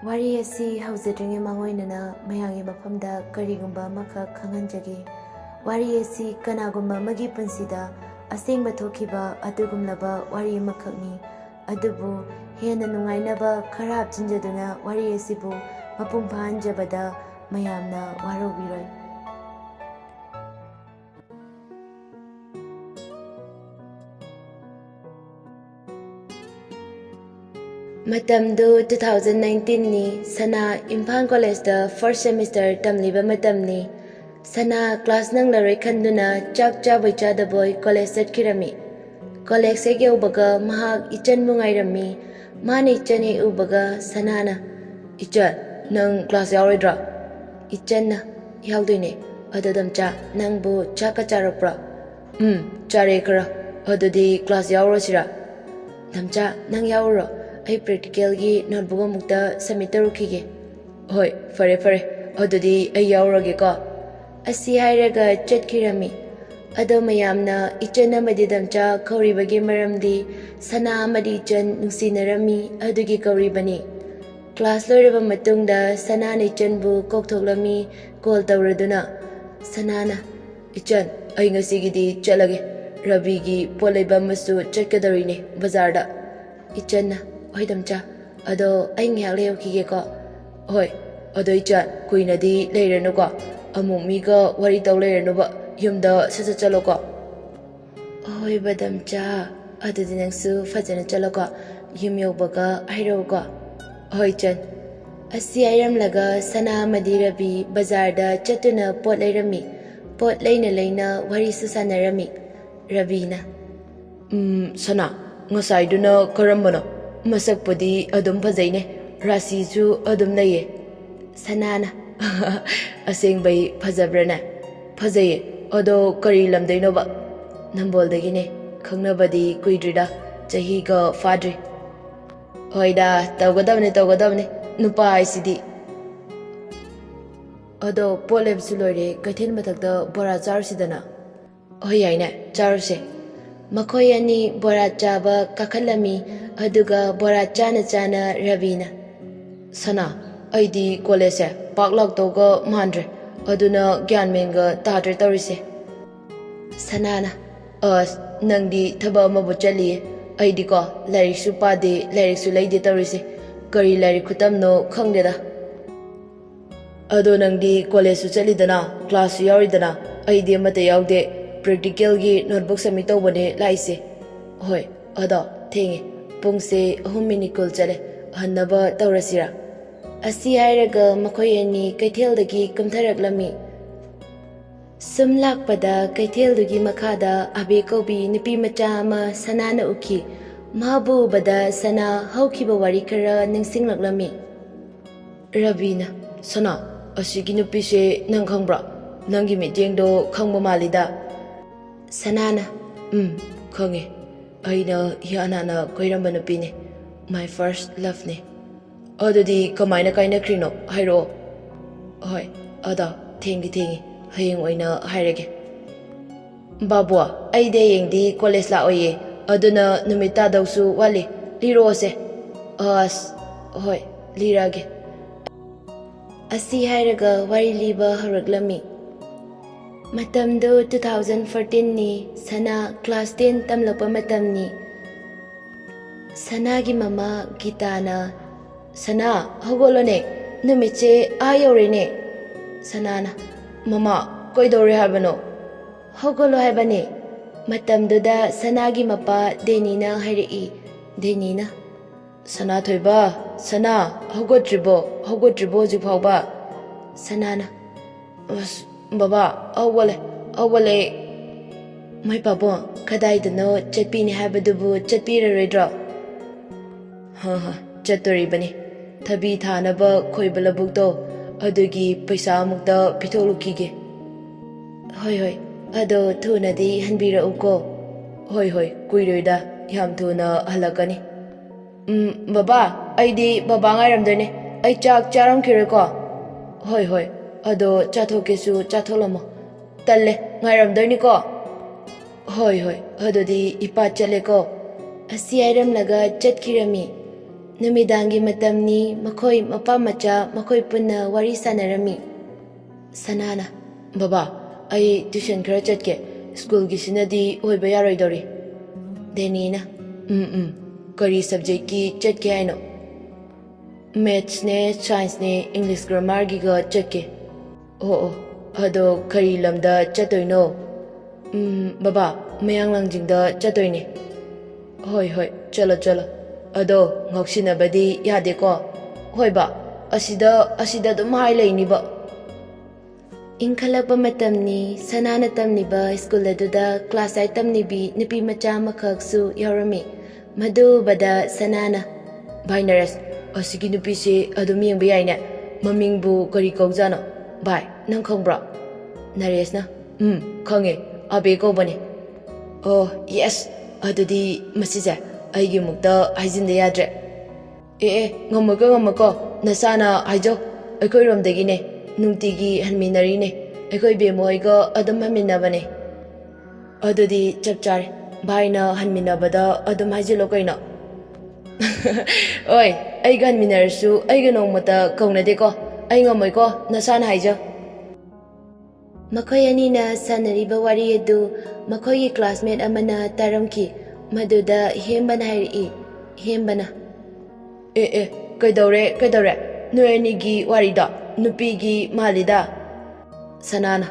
Wari asi hauzadringi mangoinana mayangi mafamda karigumba amakak khanganjage. Wari asi kanagumba amagi punsida asengba thokhiba adugumlaba wari amakakni. Adubu hena nungainaba khara hapchinjaduna wari asibu mapung phanjabada mayamna warobiroi. Matamdu 2019 ni sana Imphal College da first semester tamliba matamni. Sana class nang laroi khanduna chak chabai chadaboy college satkirami. College sege ubaga mahak ichan mungairami. Mani ichan he ubaga sanana. Ichan nang class yaoridra. Ichan na yaudine. Adadamcha nang bu chaka charapra. Chare kara. Adadi class yaorosira. Damcha nang yaoro. I practical gi notebook amukta submit tarukige. Hoi, fare fare. Adudi ay yaurage ko. Asi hairaga chatkirami. Ado mayamna ichan amadi damcha kauribagi maramdi sana amadi ichan nungsinarami adugi kauribani. Class loiraba matungda sana na ichan bu kokthoklami call tawraduna. Sanana ichan ay ngasigidi chalage. Rabi gi polaiba masu chatkadarini bazarda. Ichan na Hoi damcha, ado ay ngayak leo kige ko. Hoi, ado ichan, kuinadi leirano ko. Amumi ka wari taw leirano ba, yumda sasachalo ko. Hoi ba damcha, ado dinangsu fajana chalo ko. Yumyaw ba ka ayraw ko. Hoi chan, asi ayram laga sana madirabi bazarda chatuna pot leirami. Pot leina wari susanarami. Rabina. Sana, ngasay doon na karambano. Masak pudi adum pazaine, rasi ju adum naye. Sanana, asing bay pazabrana. Pazaye, ado kari lamday no ba? Nambol dagine, kang nabadi kuidrida, jahi ga fadri. Hoida, tawgadabne, nupa ay sidi. Ado polem sulore, katin matagda bora charsidana. Hoyay na, charse. Makoy ani bora chaba kakalami aduga bora chana rabina. Sana, aidi college paklak toga mandre aduna gyanmenga tadre tawrise. Sanana, nangdi thaba mabu chali aidi ko lariksu pade lariksu laide tawrise kari larik khutam no khangdeda. Ado nangdi college su chali dana class su yauridana aidi amata yaude. Practical gi notebook submit tawbane laise. Hoi, ado thengi pungse 3 minute kul chale hannaba tawrasira. Asi hairaga makhoi ani kaitheldagi kumtharaklami. Sum lakpada kaitheldugi makhada abe kobi nupi macha ama sanana ukhi. Mabu bada sana haukiba wari kara ningsinglaklami. Rabina, sana asigi nupi se nang khangbra. Nangi mityengdo khangba malida. Sanana, khange. Aina hianana koiramba nupine. My first love ne. Adudi kamaina kaina krino hairo. Hoi, ada thengi hayeng oina hairege. Babwa, aide yengdi college la oye. Aduna numita dawsu wali liro se. Hoi, lirage. Asi hairaga wari liba haraglami. Matamdu 2014 ni sana class 10 tamlakpa matamni. Sana gi mama Gitana. Sana hogolone numitse ayaurene. Sanana mama koidore habano. Hogolo habane. Matamdu da sana gi mapa Denina hairi. Denina. Sana thoiba. Sana hogotribo jupauba. Sanana. Baba, awale. My papa, kadai the no, chatpini habadubu, chatpira redra. Chatori bani. Tabi thanaba koibala bukto, adugi paisa mukta pitolukige. Hoi, ado tunadi hanbira uko. Hoi, kuiroida, yam tuna halakani. Baba, aidi baba ngaramdane, ay chak charam kireko. Hoi. Ado chathokesu chatholamo. Talle ngairamdani ko. Hoi, adodi ipa chale ko. Asi airam laga chatkirami. Numidangi matamni makhoi mapa macha makhoi punna wari sanarami. Sanana. Baba, ai tuition khara chatke. School gi sinadi hoiba yaroidori. Denina. Kari subject ki chatke haino. Maths ne, science ne, English grammar gi ga chatke. Oh, ado kari lamda chatoino. Baba, mayang langjingda chatoine. Hoi, chalo. Ado ngoksinabadi yade ko. Hoi ba, asida dum hai leini ba. Inkhalakpa matamni sanana tamniba school aduda class 8 tamnibi nupi macha makhaksu yaurami. Madu bada sanana. Bhai Naresh, asigi nupi se adum yengba yaine. Mamingbu kari kaujano. Bhai, nang khongbra? Naresh na. Khonge. Abe kaubane. Oh, yes. Adudi masije. Aigi mukta haijinda yadre. Ngamako. Nasana haijo. Aikoi romdagine. Nungtigi hanminarine. Aikoi bemoiga adum hanminabane. Adudi chapchare. Bhaina hanminabada adum haijilo kaino. Oi, aiga hanminarasu aiga nongmata kaunadeko. Ai ngamoiko nasana haijo. Makhoi anina sanariba wari adu makhoi classmate amana taramki. Maduda hembana hairi. Hembana. Kaidore. Nuenigi warida. Nupigi malida. Sanana.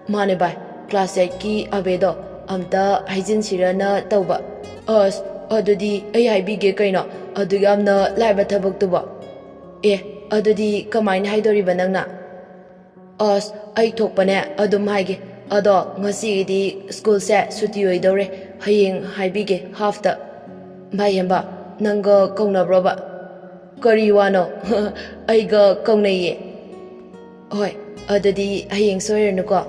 Mane bai. Class 8 ki abedo. Amta haijin sirana tauba. Adudi ai haibige kaino. Adugamna laiba thabak tuba. Adudi kamaina haidoriba nangna. Ai thokpane adum haige. Ado ngasi school se suti oidore. Hayeng haibige halfta. Mayamna nanga kaunabroba. Kari wano. Aiga kaunaye. Hoi, adudi hayeng soiranuko.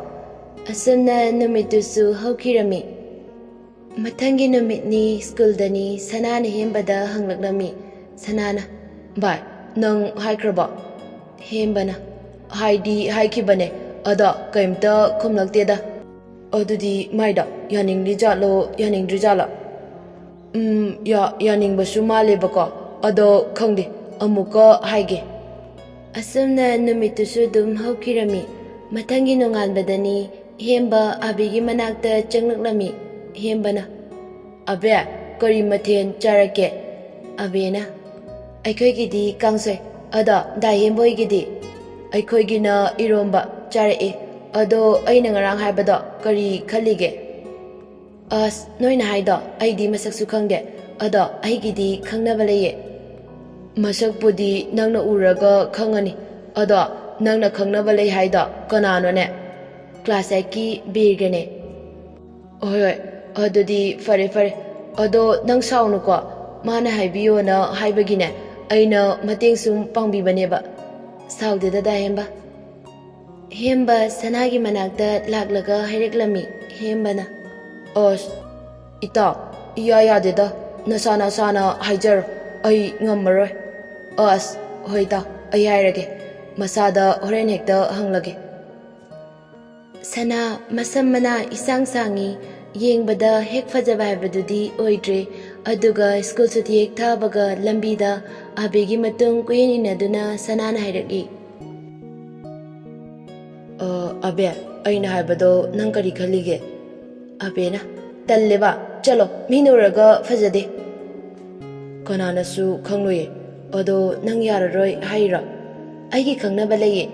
Asumna numitusu haukirami. Mathangi numitni school dani sanana hembada hanglaknami. Sanana. Bye. Nang haikraba. Hembana. Haidi haikibane. Ada kaimta kumlakteda. Adudi maida yaningri jala. Yaningbasu malebako. Ado khangde amuka haige. Asumna numitusu dum haukirami. Mathangi nonganbadani hemba abigi manakta changlaklami. Hembana. Abe kari mathen charake. Abena. Aikhoigidi kangsoi. Ada dahemboigidi. Aikhoigina iromba charae. Ado aina ngarang haibada kari khalige. Noina haida aidi masaksu khangde. Ada aigidi khangnaba leye. Masakpudi nangna uraga khangani. Ada nangna khangnaba lei haida kananone. Class 8 ki birgane. Hoi, adudi fare. Ado nang saunuko. Mana haibiyo na haibagine. Aina mateng sum pangbibaneba. Saudeda da hemba. Hemba sanagi manakta laklaga haireklami. Hembana. Ita, yadeda. Nasana haijar. Ai ngammaroi. Hoida, ai hairage. Masada horen hekta hanglage. Sana masamana isang sangi. Yengbada hek fajaba haibadudi oidre. Aduga school suti hek thabaga lambida abegi matung kuyen inaduna sanana hairagi. Abe, aina haibado nang kari khalige. Abena, talleba, chalo, minuraga fajade. Kananasu khangloye. Ado nang yararoi haira. Aigi khangnaba leye.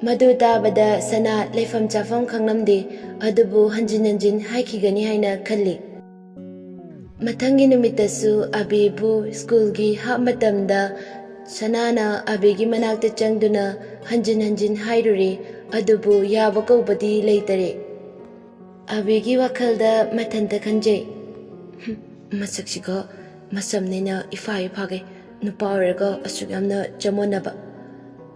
Madu tabada sana leifam chafam khanglamde. Adubu hanjin haikigani haina khalli. Mathangi numitasu abebu school gi hap matamda sanana abegi manakta changduna hanjin hairure. Adubu yaba kaubadi leitare. Abegi wakhalda mathanta khanjai. Masaksiga masamnena ifage nupa oraga asugamna chamonaba.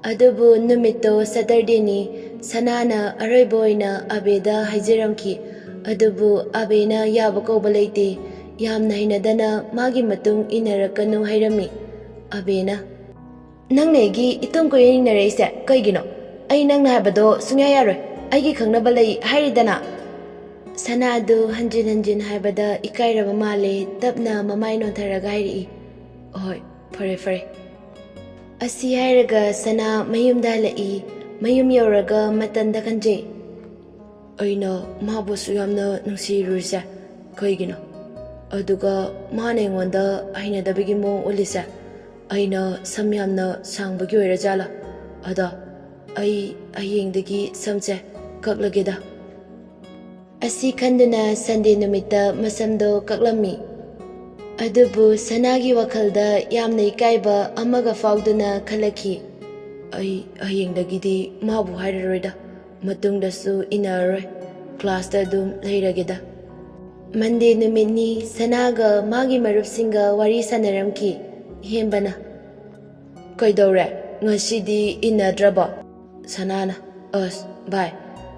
Adubu numito Saturday ni sanana aroiboina abeda haijiramki. Adubu abena yaba kauba leite. Yamna hinadana magi matung inarakanu hairami. Abena. Nang negi itung koyening nareise kaigino. Ai nang na habado sungya yaroi. Aigi khangnaba lei hairidana. Sanadu hanjin haibada ikairaba male tapna mamai nontaraga hairi. Hoi, Fare fare. Asi hairaga sana mayumda lai, mayum yauraga matanda kanje. Aina mabusu yamna nungsirusa kaigino. Aduga mane ngonda aina dabigi mo ulisa. Aina samyamna sangbagi oirajala. Ada ai ayengdagi samse kaklageda. Asi khanduna Sunday numita masamdo kaklami. Adubu sanagi wakalda yamna ikaiba amaga fauduna khalaki. Ai ayengdagidi mabu hairaroida. Matungdasu inaroi. Class da dum leirageda. Monday numitni sanaga magi marupsinga wari sanaramki. Hembana. Kaidore ngasidi inadraba. Sanana. Bye.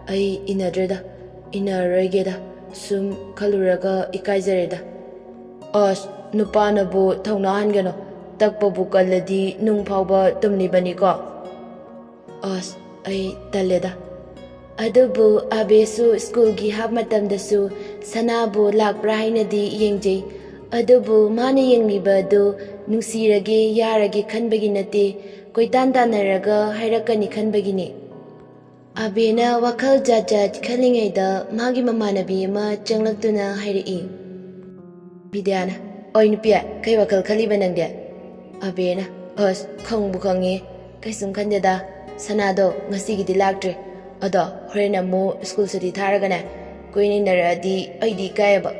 Ai inadrada. Inaroigeda. Sum kaluraga ikaizareda. Nupana bu thaunahangano. Takpa bu kaladi nung phauba tumnibani ko. Ai taleda. Adubu abesu school gi hab matamdasu sanabu lakbra hainadi yengjay. Adubu mana yengliba du nungsirage yarage khanbagi nate koitan tanaraga hairakani khanbagini. Abena wakal jajat khalingaida magi mamanabi ama changlaktuna hairai. Bidyana, oi nupia kai wakal khaliba nangde. Abena, khangbu khangi kaisum khandeda sanado ngasigidi laktre. Ada horena mo school sadi tharagana koini naradi aidi kayaba.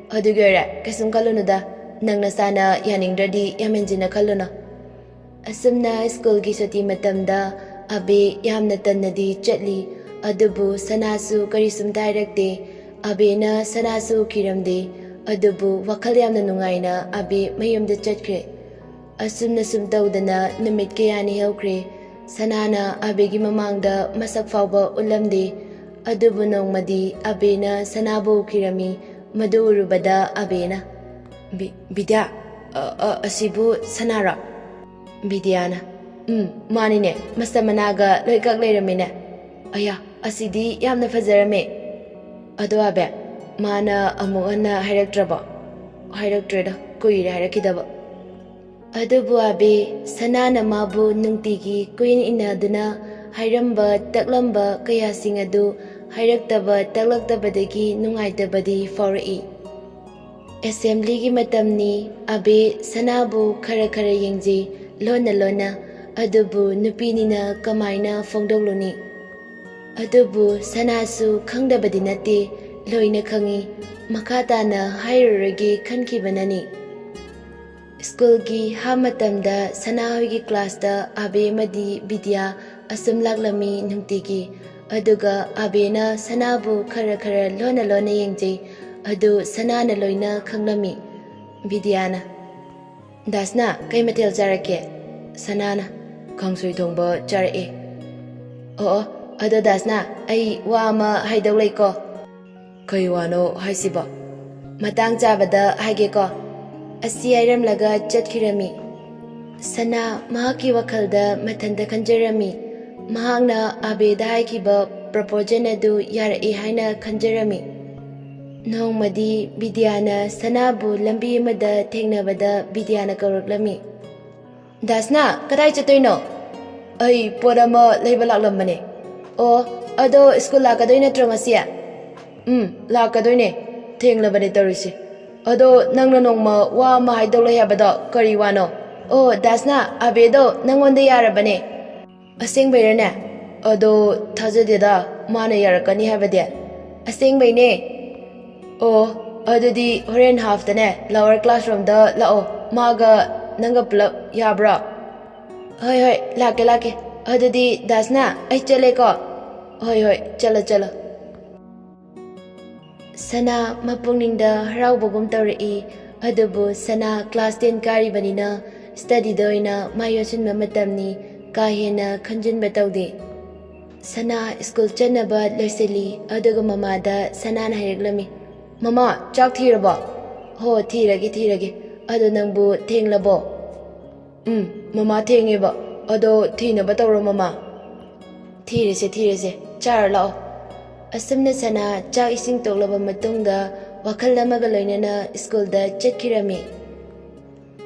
Adugera kaisum khalunuda nangna sana yaningdradi yamenjina khaluna. Asumna school gi sati matamda abe yamna tannadi chatli. Adubu sanasu karisum dairakte. Abena sanasu kiramde. Adubu wakal yamna nungaina abe mayumda chatkre. Asumna sumtawdana numit kayani hewkre. Sanana abegi mamangda masak fauba ulamde. Adubu nongmadi abena sanabu kirami. Madu urubada abena. Bidya, asibu sanara. Bidyana. Manine, mastamanaga loikak leiramine. Aya, asidi yamna fazarame. Ado abe, mana amugana hairaktraba. Hairaktreda, kuire hairakidaba. Adubu abe, sanana mabu nungtigi kuin inaduna hairamba taklamba kayasing adu hairaktaba taklaktabadagi nungaitabadi faurai. Assembly gi matamni abe sanabu khara yengjay lona adubu nupinina kamaina fongdogluni. Adubu sanasu khangdabadi nate loina khangi makatana hairurage khankibanani. School gi hamatamda sanahoigi class da abe madi bidya asum laklami nungtigi. Aduga abena sanabu khara lona yengjay. Adu sanana loina khanglami. Bidyana. Dasna kai matel jarake. Sanana. Kangsui thongba jarake. Adu dasna ai wa ama haidawlai ko. Kai wano haisiba. Matang chabada haige ko. Asi airamlaga chatkirami. Sana mahaki wakalda mathanda khanjarami. Mahakna abeda haikiba proposal adu yarai haina khanjarami. Nongmadi bidyana sanabu lambi amada thengnabada bidyana kauraklami. Dasna kadai chatoino? Ai porama leiba laklambane. Ado school lakadoina trongasia. Lakadoine thenglabane tarisi. Ado nangna nongma wa ma haidawlai habada kari wano. Dasna abedo nangonda yarabane. Asengbairane. Ado thajadeda mana yarakani habade. Asengbaine. Adudi horen half dane lower classroom da lao maga nanga plug yabra. Hoi lake. Adudi dasna ai chale ko. Hoi chala. Sana mapungninda haraubagum tawrai. Adubu sana class 10 karibanina study doina mayosinma matamni kahena khanjinba tawde. Sana school chanaba loiseli aduga mamada sanana haireklami. Mama, chak thiraba? Ho, thirage. Ado nangbu thenglabo? Mama thengeba. Ado thinaba tawro mama. Thirese. Char lao. Asumna sana chak ising toklaba matungda wakal amaga loinana school da chatkirami.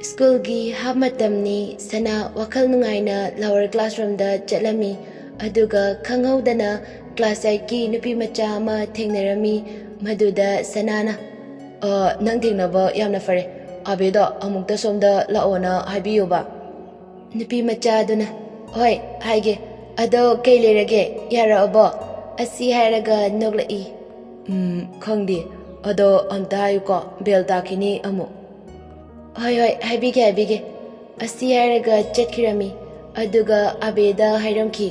Schoolgi hab matamni sana wakal nungaina lower classroomda chatlammi aduga khanghaudana class 8 ki nupi macha ama thengnarami maduda sanana nang thengnaba yamna fare abedo amukta somda laona haibiyoba nupi macha aduna hoi haige ado kei lerage yarabo asi hairaga noglai khangdi ado amta hayuko bel takini amu hoi haibige asi hairaga chatkirami aduga abeda hairamki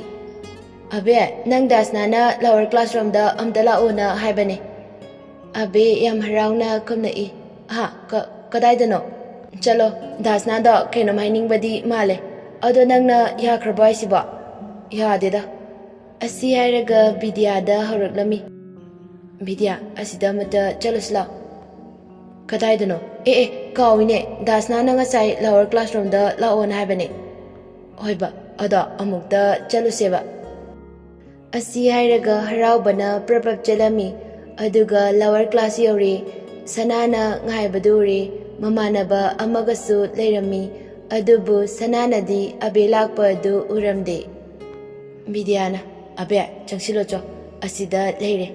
abe nang dasnana lower classroom da amta laona haibane abe yam harauna kumnai ha kadaidano chalo dasna da kenom hainingbadi male ado nangna yakhrabai siba yadeda asi hairaga vidya da horaklami vidya asida mata chalusla kadaidano kawine dasna na ngasai lower classroom da laona haibane hoiba ada amukta chaluseba asi hairaga haraubana prapap chalami aduga lower class yori sanana ngaibaduri mamanaba amagasu leirami adubu sananadi abe lakpa du uramde Vidyana abe changsilocho asida leire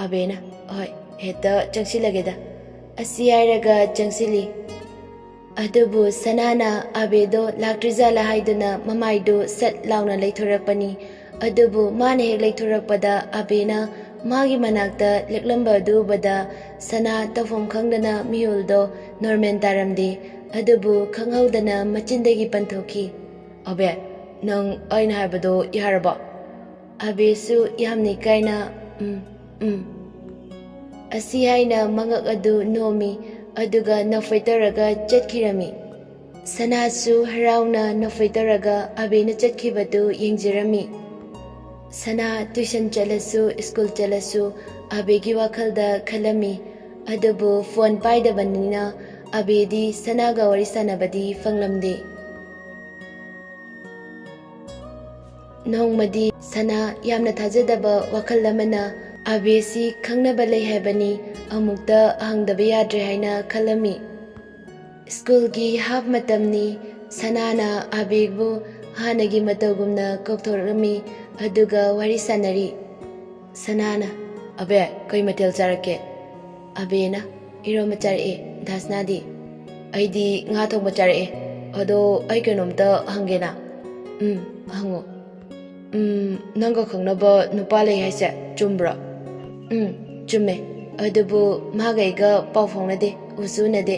abena hoi heta changsilageda asi hairaga changsili adubu sanana abedo laktrizala haiduna mamaido sat launa leithorakpani adubu mane hek leithorakpada abena magi manakta leklamba dubada sana tafom khangdana miyuldo normen taramde adubu khanghaudana machindagi panthoki abe nang aina haibado yaraba abesu yamni kaina asi haina mangak adu nomi aduga nafaitarraga chatkirami sanasu harauna nafaitarraga abena chatkibadu yengjirami sana tuition chalasu school chalasu abegi wakhalda khalami adubu phone paidabanina abedi sanaga wari sanabadi fanglamde nongmadi sana yamna thajadaba wakhallamana abesi khangnaba lei haibani amukta ahangdaba yadre haina khalami schoolgi hab matamni sanana abegbu hanagi matagumna kokthorami aduga wari sanari sanana abe kai matel charake abena iro machare dasnadi aidi nga thong machare ado ai kenomta hangena hango nanga khangnaba nupa lei haise chumbra chumme adubu magaiga pau phongnade usunade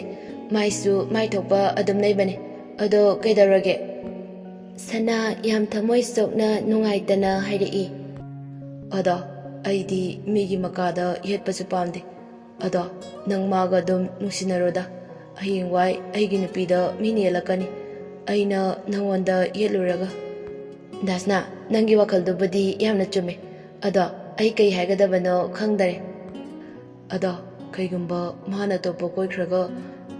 maisu mai thokpa adum leibane ado kaidarage sana yam thamoi sokna nungaitana hairi ada aidi migi makada yetpasu pamde ada nang maga dum nusinaroda ahingwai aigi nupida mini elakani aina nangonda yeluraga dasna nangi wakhaldu budi yamna chume ada ai kai haigadabano khangdare ada kaigumba mana topo koikhraga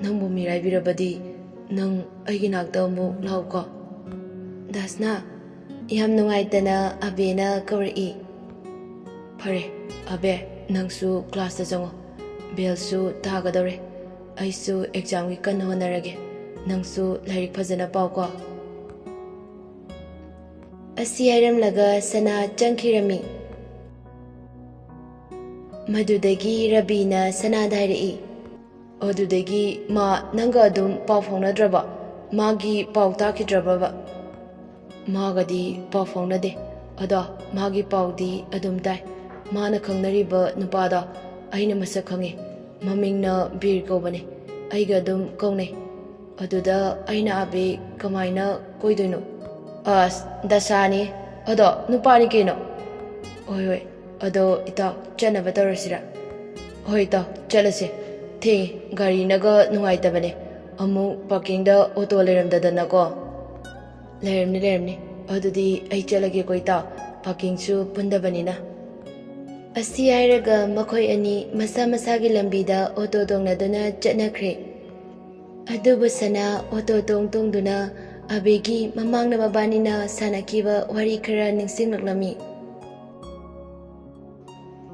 nangbu mirai birabadi nang aigi nakta mu lauka dasna yam nungaitana abena kawri phare abe nangsu class ta jango belsu tagadore aisu exam wi kan honarage nangsu lairik phajana pawko asi hairam laga sana changkhirami madudagi rabina sana dhairi odudagi ma nanga adum paw phongnadraba magi paw takidraba magadi paw phongnade ada magi pawdi adum tai mana khangnariba nupada aina masak khange mamingna bir kobane aiga adum kaunai aduda aina abe kamaina koidoino as dasani ado nupani keno oi ado ita chana batarasira hoi ta chalase the gari naga nungai tabane amu parking da auto leram dadana ko leremni adudi ai chalage koita parking su pundabanina asi hairaga makhoi ani masa masagi lambida auto dongnaduna chatnakhre adubu sana auto tongduna abegi mamangna mabanina sanakiba wari khara ningsinglami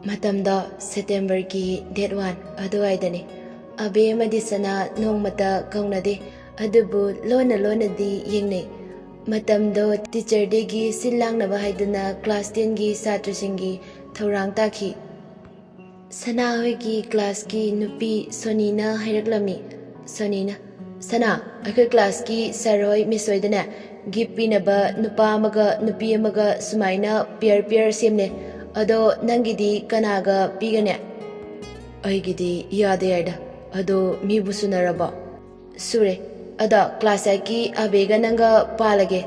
matmda September ki date 1 aduaidani abe amadi sana nongmata kaunade ꯑꯗꯨꯕꯨ ꯂꯣꯟꯅ ꯂꯣꯟꯅꯗꯤ ꯌꯦꯡꯅꯩ꯫ ꯃꯇꯝꯗꯣ teacher ꯗꯦꯒꯤ ꯁꯤꯜ ꯂꯥꯡꯅꯕ ꯍꯥꯏꯗꯨꯅ class 10ꯒꯤ ꯁꯥꯇ꯭ꯔꯁꯤꯡꯒꯤ ꯊꯧꯔꯥꯡ ꯇꯥꯈꯤ꯫ ꯁꯅꯥ ꯍꯣꯏꯒꯤ ꯀ꯭ꯂꯥꯁꯀꯤ ꯅꯨꯄꯤ ꯁꯣꯅꯤꯅ ꯍꯥꯏꯔꯛꯂꯝꯃꯤ꯫ ꯁꯣꯅꯤꯅ, ꯁꯅꯥ, ꯑꯩꯈꯣꯏ ꯀ꯭ꯂꯥꯁꯀꯤ ꯁꯔ ꯍꯣꯏ ꯃꯤꯁ ꯍꯣꯏꯗꯅꯦ ꯒꯤꯐ ꯄꯤꯅꯕ ꯅꯨꯄꯥ ꯑꯃꯒ ꯅꯨꯄꯤ ꯑꯃꯒ ꯁꯨꯃꯥꯏꯅ ꯄꯤꯌꯔ ꯁꯦꯝꯅꯦ꯫ ꯑꯗꯣ ꯅꯪꯒꯤꯗꯤ ꯀꯅꯥꯒ ꯄꯤꯒꯅꯦ? ꯑꯩꯒꯤꯗꯤ ꯌꯥꯗꯦ ꯌꯥꯏꯗ꯫ ꯑꯗꯣ ꯃꯤꯕꯨ ꯁꯨꯅꯔꯕꯣ? ꯁꯨꯔꯦ꯫ ꯑꯗꯣ ꯀ꯭ꯂꯥꯁ 8ꯀꯤ ꯑꯕꯦꯒ ꯅꯪꯒ ꯄꯥꯜꯂꯒꯦ꯫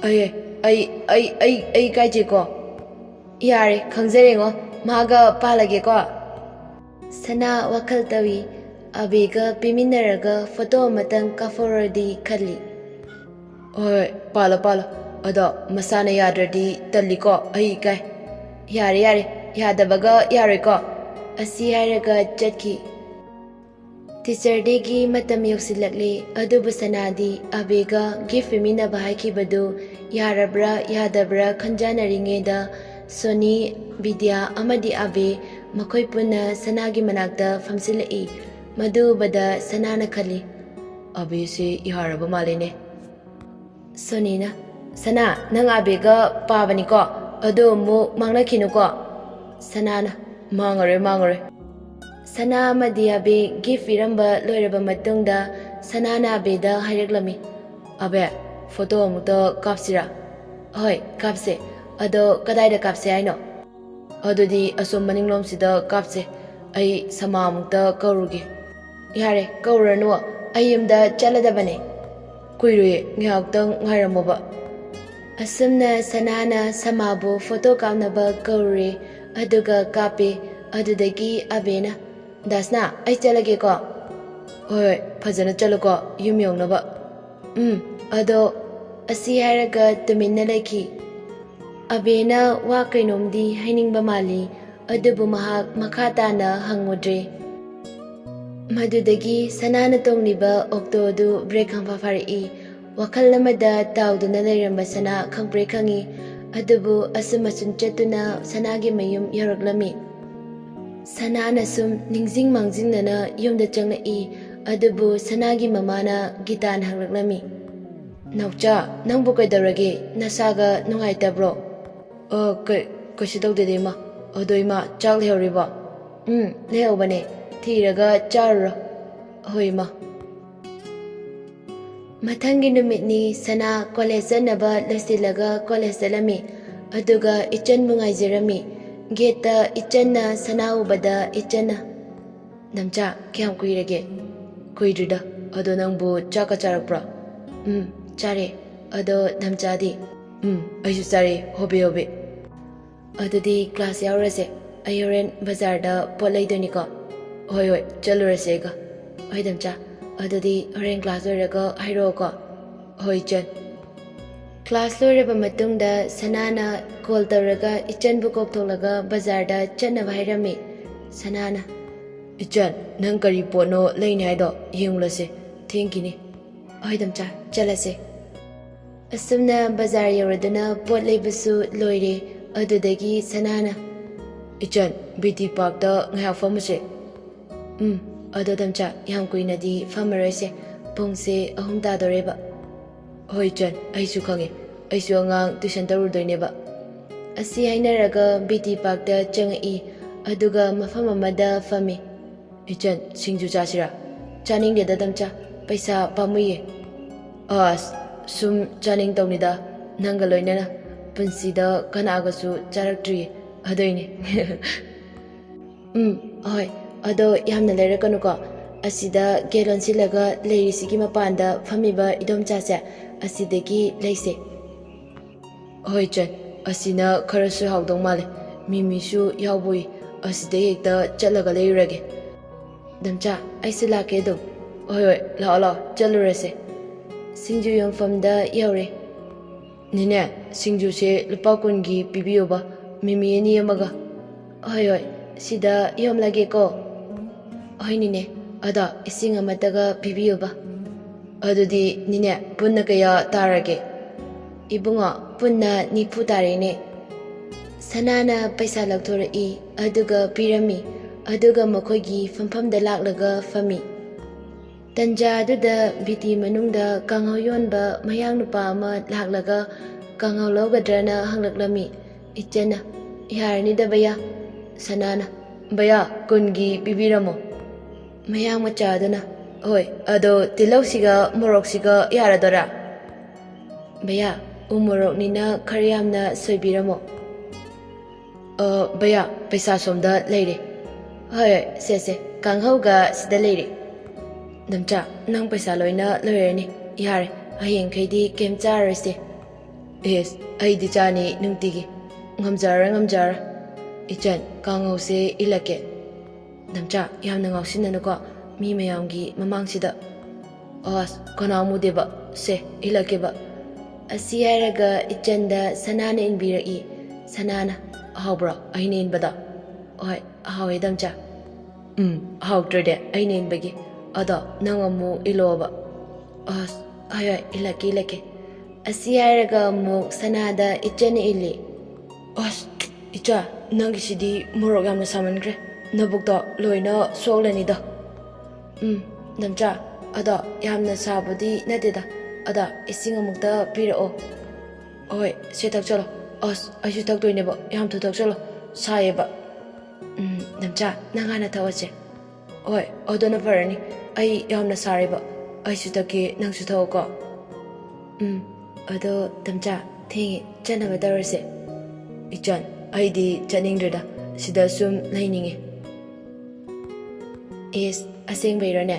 ꯑꯩ ꯀꯥꯏꯖꯩꯀꯣ? ꯌꯥꯔꯦ, ꯈꯪꯖꯔꯦꯉꯣ, ꯃꯥꯒ ꯄꯥꯜꯂꯒꯦꯀꯣ꯫ ꯁꯅꯥ ꯋꯥꯈꯜ ꯇꯧꯏ, ꯑꯕꯦꯒ ꯄꯤꯃꯤꯟꯅꯔꯒ ꯐꯣꯇꯣ ꯑꯃꯇꯪ ꯀꯥꯞꯍꯧꯔꯗꯤ ꯈꯜꯂꯤ꯫ ꯍꯣꯏ, ꯄꯥꯜꯂꯣ ꯄꯥꯜꯂꯣ꯫ ꯑꯗꯣ ꯃꯁꯥꯅ ꯌꯥꯗ꯭ꯔꯗꯤ ꯇꯜꯂꯤꯀꯣ, ꯑꯩ ꯏꯀꯥꯏ꯫ ꯌꯥꯔꯦ, ꯌꯥꯗꯕꯒ ꯌꯥꯔꯣꯏꯀꯣ꯫ ꯑꯁꯤ ꯍꯥꯏꯔꯒ ꯆꯠꯈꯤ꯫ ꯇꯤꯆꯔ ꯗꯦꯒꯤ ꯃꯇꯝ ꯌꯧꯁꯤꯜꯂꯛꯂꯦ, ꯑꯗꯨꯕꯨ ꯁꯅꯥꯗꯤ ꯑꯕꯦꯒ ꯒꯤꯐ ꯄꯤꯃꯤꯟꯅꯕ ꯍꯥꯏꯈꯤꯕꯗꯨ ꯌꯥꯔꯕ꯭ꯔꯥ ꯌꯥꯗꯕ꯭ꯔꯥ ꯈꯟꯖꯥꯟꯅꯔꯤꯉꯩꯗ ꯁꯣꯅꯤ, ꯕꯤꯗ꯭ꯌꯥ ꯑꯃꯗꯤ ꯑꯕꯦ ꯃꯈꯣꯏ ꯄꯨꯟꯅ ꯁꯅꯥꯒꯤ ꯃꯅꯥꯛꯇ ꯐꯝꯁꯤꯜꯂꯛꯏ꯫ ꯃꯗꯨ ꯎꯕꯗ ꯁꯅꯥꯅ ꯈꯜꯂꯤ, ꯑꯕꯦꯁꯦ ꯌꯥꯔꯕ ꯃꯥꯜꯂꯦꯅꯦ꯫ ꯁꯣꯅꯤꯅ, ꯁꯅꯥ, ꯅꯪ ꯑꯕꯦꯒ ꯄꯥꯕꯅꯤꯀꯣ, ꯑꯗꯨ ꯑꯃꯨꯛ ꯃꯥꯡꯅꯈꯤꯅꯨꯀꯣ꯫ ꯁꯅꯥꯅ, ꯃꯥꯡꯉꯔꯣꯏ꯫ ꯁꯅꯥ ꯑꯃꯗꯤ ꯑꯕꯦ ꯒꯤꯐ ꯄꯤꯔꯝꯕ ꯂꯣꯏꯔꯕ ꯃꯇꯨꯡꯗ ꯁꯅꯥꯅ ꯑꯕꯦꯗ ꯍꯥꯏꯔꯛꯂꯝꯃꯤ, ꯑꯕꯦ, ꯐꯣꯇꯣ ꯑꯃꯨꯛꯇ ꯀꯥꯞꯁꯤꯔꯥ? ꯍꯣꯏ, ꯀꯥꯞꯁꯦ꯫ ꯑꯗꯣ ꯀꯗꯥꯏꯗ ꯀꯥꯞꯁꯦ ꯍꯥꯏꯅꯣ? ꯑꯗꯨꯗꯤ ꯑꯁꯣꯝ ꯃꯅꯤꯡꯂꯣꯝꯁꯤꯗ ꯀꯥꯞꯁꯦ꯫ ꯑꯩ ꯁꯃꯥ ꯑꯃꯨꯛꯇ ꯀꯧꯔꯨꯒꯦ꯫ ꯌꯥꯔꯦ, ꯀꯧꯔꯨꯔꯅꯨ, ꯑꯩ ꯌꯨꯝꯗ ꯆꯠꯂꯗꯕꯅꯦ꯫ ꯀꯨꯏꯔꯣꯏꯌꯦ, ꯉꯥꯏꯍꯥꯛꯇꯪ ꯉꯥꯏꯔꯝꯃꯣꯕ꯫ ꯑꯁꯨꯝꯅ ꯁꯅꯥꯅ ꯁꯃꯥꯕꯨ ꯐꯣꯇꯣ ꯀꯥꯞꯅꯕ ꯀꯧꯔꯨꯔꯦ, ꯑꯗꯨꯒ ꯀꯥꯞꯄꯦ꯫ ꯑꯗꯨꯗꯒꯤ ꯑꯕꯦꯅ, ꯗꯥꯁꯅꯥ, ꯑꯩ ꯆꯠꯂꯒꯦꯀꯣ꯫ ꯍꯣꯏ, ꯐꯖꯅ ꯆꯠꯂꯨꯀꯣ, ꯌꯨꯝ ꯌꯧꯅꯕ꯫ ꯑꯗꯣ ꯑꯁꯤ ꯍꯥꯏꯔꯒ ꯇꯨꯃꯤꯟꯅ ꯂꯩꯈꯤ꯫ ꯑꯕꯦꯅ ꯋꯥ ꯀꯩꯅꯣꯝꯗꯤ ꯍꯥꯏꯅꯤꯡꯕ ꯃꯥꯜꯂꯤ, ꯑꯗꯨꯕꯨ ꯃꯍꯥꯛ ꯃꯈꯥ ꯇꯥꯅ ꯍꯪꯉꯨꯗ꯭ꯔꯦ꯫ ꯃꯗꯨꯗꯒꯤ ꯁꯅꯥꯅ ꯇꯣꯡꯂꯤꯕ ꯑꯣꯛꯇꯣ ꯑꯗꯨ ꯕ꯭ꯔꯦꯛ ꯈꯪꯐꯥ ꯐꯥꯔꯛꯏ꯫ ꯋꯥꯈꯜ ꯑꯃꯗ ꯇꯥꯎꯗꯨꯅ ꯂꯩꯔꯝꯕ ꯁꯅꯥ ꯈꯪꯄ꯭ꯔꯦꯛ ꯈꯪꯏ, ꯑꯗꯨꯕꯨ ꯑꯁꯨꯝ ꯆꯠꯇꯨꯅ ꯁꯅꯥꯒꯤ ꯃꯌꯨꯝ ꯌꯧꯔꯛꯂꯝꯃꯤ꯫ ꯁꯅꯥꯅ ꯁꯨꯝ ꯅꯤꯡꯁꯤꯡ ꯃꯥꯡꯖꯤꯡꯅꯅ ꯌꯨꯝꯗ ꯆꯪꯂꯛꯏ, ꯑꯗꯨꯕꯨ ꯁꯅꯥꯒꯤ ꯃꯃꯥꯅ ꯒꯤꯇꯥꯅ ꯍꯪꯂꯛꯂꯝꯃꯤ, ꯅꯥꯎꯆꯥ, ꯅꯪꯕꯨ ꯀꯩꯗꯧꯔꯒꯦ? ꯅꯁꯥꯒ ꯅꯨꯡꯉꯥꯏꯇꯕ꯭ꯔꯣ? ꯀꯩꯁꯨ ꯇꯧꯗꯦꯗ ꯏꯃꯥ꯫ ꯑꯗꯣ ꯏꯃꯥ, ꯆꯥꯛ ꯂꯩꯍꯧꯔꯤꯕꯣ? ꯂꯩꯍꯧꯕꯅꯦ, ꯊꯤꯔꯒ ꯆꯥꯔꯨꯔꯣ꯫ ꯍꯣꯏ ꯏꯃꯥ꯫ ꯃꯊꯪꯒꯤ ꯅꯨꯃꯤꯠꯅꯤ ꯁꯅꯥ ꯀꯣꯂꯦꯖ ꯆꯠꯅꯕ ꯂꯣꯏꯁꯤꯜꯂꯒ ꯀꯣꯂꯦꯖ ꯆꯠꯂꯝꯃꯤ, ꯑꯗꯨꯒ ꯏꯆꯟꯕꯨ ꯉꯥꯏꯖꯔꯝꯃꯤ꯫ ꯒꯦꯠꯇ ꯏꯆꯟꯅ ꯁꯅꯥ ꯎꯕꯗ ꯏꯆꯟꯅ, ꯅꯝꯆꯥ, ꯀꯌꯥꯝ ꯀꯨꯏꯔꯒꯦ? ꯀꯨꯏꯗ꯭ꯔꯤꯗ꯫ ꯑꯗꯣ ꯅꯪꯕꯨ ꯆꯥꯛꯀ ꯆꯥꯔꯛꯄ꯭ꯔꯣ? ꯆꯥꯔꯦ꯫ ꯑꯗꯣ ꯅꯝꯆꯥꯗꯤ? ꯑꯩꯁꯨ ꯆꯥꯔꯦ, ꯍꯣꯕꯦ꯫ ꯑꯗꯨꯗꯤ ꯀ꯭ꯂꯥꯁ ꯌꯥꯎꯔꯁꯦ, ꯑꯩ ꯍꯣꯔꯦꯟ ꯕꯖꯥꯔꯗ ꯄꯣꯠ ꯂꯩꯗꯣꯏꯅꯤꯀꯣ꯫ ꯍꯣꯏ, ꯆꯠꯂꯨꯔꯁꯦ ꯑꯩꯒ꯫ ꯍꯣꯏ ꯅꯝꯆꯥ, ꯑꯗꯨꯗꯤ ꯍꯣꯔꯦꯟ ꯀ꯭ꯂꯥꯁ ꯂꯣꯏꯔꯒ ꯍꯥꯏꯔꯛꯑꯣꯀꯣ꯫ ꯍꯣꯏ ꯏꯆꯟ꯫ ꯀ꯭ꯂꯥꯁ ꯂꯣꯏꯔꯕ ꯃꯇꯨꯡꯗ ꯁꯅꯥꯅ ꯀꯣꯜ ꯇꯧꯔꯒ ꯏꯆꯟꯕꯨ ꯀꯧꯊꯣꯛꯂꯒ ꯕꯖꯥꯔꯗ ꯆꯠꯅꯕ ꯍꯥꯏꯔꯝꯃꯤ꯫ ꯁꯅꯥꯅ, ꯏꯆꯟ, ꯅꯪ ꯀꯔꯤ ꯄꯣꯠꯅꯣ ꯂꯩꯅꯤ ꯍꯥꯏꯗꯣ ꯌꯦꯡꯂꯨꯔꯁꯦ, ꯊꯦꯡꯈꯤꯅꯤ꯫ ꯍꯣꯏ ꯅꯝꯆꯥ, ꯆꯠꯂꯁꯦ꯫ ꯑꯁꯨꯝꯅ ꯕꯖꯥꯔ ꯌꯧꯔꯗꯨꯅ ꯄꯣꯠ ꯂꯩꯕꯁꯨ ꯂꯣꯏꯔꯦ꯫ ꯑꯗꯨꯗꯒꯤ ꯁꯅꯥꯅ, ꯏꯆꯟ, ꯕꯤꯇꯤ ꯄꯥꯔꯛꯇ ꯉꯥꯏꯍꯥꯛ ꯐꯝꯃꯨꯁꯦ꯫ ꯑꯗꯣ ꯅꯝꯆꯥ, ꯌꯥꯝ ꯀꯨꯏꯅꯗꯤ ꯐꯝꯃꯔꯣꯏꯁꯦ, ꯄꯨꯡꯁꯦ 3 ꯇꯥꯗꯣꯔꯦꯕ꯫ ꯍꯣꯏ ꯏꯆꯟ, ꯑꯩꯁꯨ ꯈꯪꯉꯦ, ꯑꯩꯁꯨ ꯑꯉꯥꯡ ꯇꯨꯏꯁꯟ ꯇꯧꯔꯨꯗꯣꯏꯅꯦꯕ꯫ ꯑꯁꯤ ꯍꯥꯏꯅꯔꯒ ꯕꯤꯇꯤ ꯄꯥꯔꯛꯇ ꯆꯪꯉꯛꯏ, ꯑꯗꯨꯒ ꯃꯐꯝ ꯑꯃꯗ ꯐꯝꯃꯤ꯫ ꯏꯆꯟ, ꯁꯤꯡꯖꯨ ꯆꯥꯁꯤꯔꯥ? ꯆꯥꯅꯤꯡꯗꯦꯗ ꯅꯝꯆꯥ, ꯄꯩꯁꯥ ꯄꯥꯝꯃꯨꯏꯌꯦ꯫ ꯑꯁ, ꯁꯨꯝ ꯆꯥꯅꯤꯡꯇꯧꯅꯤꯗ, ꯅꯪꯒ ꯂꯣꯏꯅꯅ ꯄꯨꯟꯁꯤꯗ ꯀꯅꯥꯒꯁꯨ ꯆꯥꯔꯛꯇ꯭ꯔꯤꯌꯦ, ꯑꯗꯨꯏꯅꯦ꯫ ꯍꯣꯏ, ꯑꯗꯣ ꯌꯥꯝꯅ ꯂꯩꯔꯛꯀꯅꯨꯀꯣ꯫ ꯑꯁꯤꯗ ꯒꯦꯠ ꯂꯣꯟꯁꯤꯜꯂꯒ ꯂꯩꯔꯤꯁꯤꯒꯤ ꯃꯄꯥꯟꯗ ꯐꯝꯃꯤꯕ ꯏꯗꯣꯝꯆꯥꯁꯦ, ꯑꯁꯤꯗꯒꯤ ꯂꯩꯁꯦ꯫ ꯍꯣꯏ ꯏꯆꯟ, ꯑꯁꯤꯅ ꯈꯔꯁꯨ ꯍꯥꯎꯗꯧ ꯃꯥꯜꯂꯦ, ꯃꯤꯃꯤꯁꯨ ꯌꯥꯎꯕꯣꯏ, ꯑꯁꯤꯗ ꯍꯦꯛꯇ ꯆꯠꯂꯒ ꯂꯩꯔꯨꯔꯒꯦ꯫ ꯅꯝꯆꯥ, ꯑꯩꯁꯨ ꯂꯥꯛꯀꯦ ꯑꯗꯨꯝ꯫ ꯍꯣꯏ, ꯂꯥꯛꯑꯣ, ꯆꯠꯂꯨꯔꯁꯦ꯫ ꯁꯤꯡꯖꯨ ꯌꯣꯟꯐꯝꯗ ꯌꯧꯔꯦ꯫ ꯅꯤꯅꯦ, ꯁꯤꯡꯖꯨꯁꯦ ꯂꯨꯄꯥ 10ꯒꯤ ꯄꯤꯕꯤꯌꯨꯕ, ꯃꯤꯃꯤ 2 ꯑꯃꯒ꯫ ꯍꯣꯏ, ꯁꯤꯗ ꯌꯣꯝꯂꯒꯦꯀꯣ꯫ ꯍꯣꯏ ꯅꯤꯅꯦ, ꯑꯗꯣ ꯏꯁꯤꯡ ꯑꯃꯇꯒ ꯄꯤꯕꯤꯌꯨꯕ꯫ ꯑꯗꯨꯗꯤ ꯅꯤꯅꯦ, ꯄꯨꯟꯅ ꯀꯌꯥ ꯇꯥꯔꯒꯦ? ꯏꯕꯨꯡꯉꯣ, ꯄꯨꯟꯅ 90 ꯇꯥꯔꯦꯅꯦ꯫ ꯁꯅꯥꯅ ꯄꯩꯁꯥ ꯂꯧꯊꯣꯔꯛꯏ, ꯑꯗꯨꯒ ꯄꯤꯔꯝꯃꯤ, ꯑꯗꯨꯒ ꯃꯈꯣꯏꯒꯤ ꯐꯝꯐꯝꯗ ꯂꯥꯛꯂꯒ ꯐꯝꯃꯤ꯫ Tanjaduda biti manungda kangaw yonba mayang nupa ama laklaga kangaw lawgadrana hanglaklami. Ichana yarani da baya. Sanana baya kungi pibiramo. Mayang machaduna hoi ado tilausiga moroksiga yaradora. Baya umoroknina karyamna soibiramo. Baya paisa somda leire. Hoi se kanghauga sida leire. Damcha nang paisa loina loirani yare hayeng khaidi kem charase. Yes aidi chani nungtigi ngamjara ichan kangau se ilake. Damcha yamna ngausinnanuko mi mayamgi mamangsida. As kanamu deba se ilake ba. Asi hairaga ichanda sanana inbiraki. Sanana hawbra aina inbada. Oi hawe damcha. Hawtrade aina inbagi. Ada nangamu iloba. As ay ilake. Asi hairaga mu sanada ichana ili. As icha nangisidi morok yamna samangre. Nabukta loina solanida. Damcha ada yamna sabudi nadida. Ada ising amukta pirao. Oi setak chalo. As ayu tak doineba yam thutak chalo. Sayeba. Damcha nangana tawase. Oi odona farani. Ay yamna sareba. Ay sutaki nang sutako. Ado damcha thingi chanaba darase. Ichan aydi chaningdrada sida sum laininge. Is asing bayrane.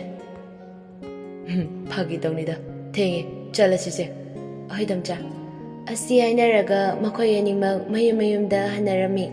Phagi tawnida. Thingi chalasise. Ay damcha. Asi ainaraga makoy animag mayum-mayumda hanarami.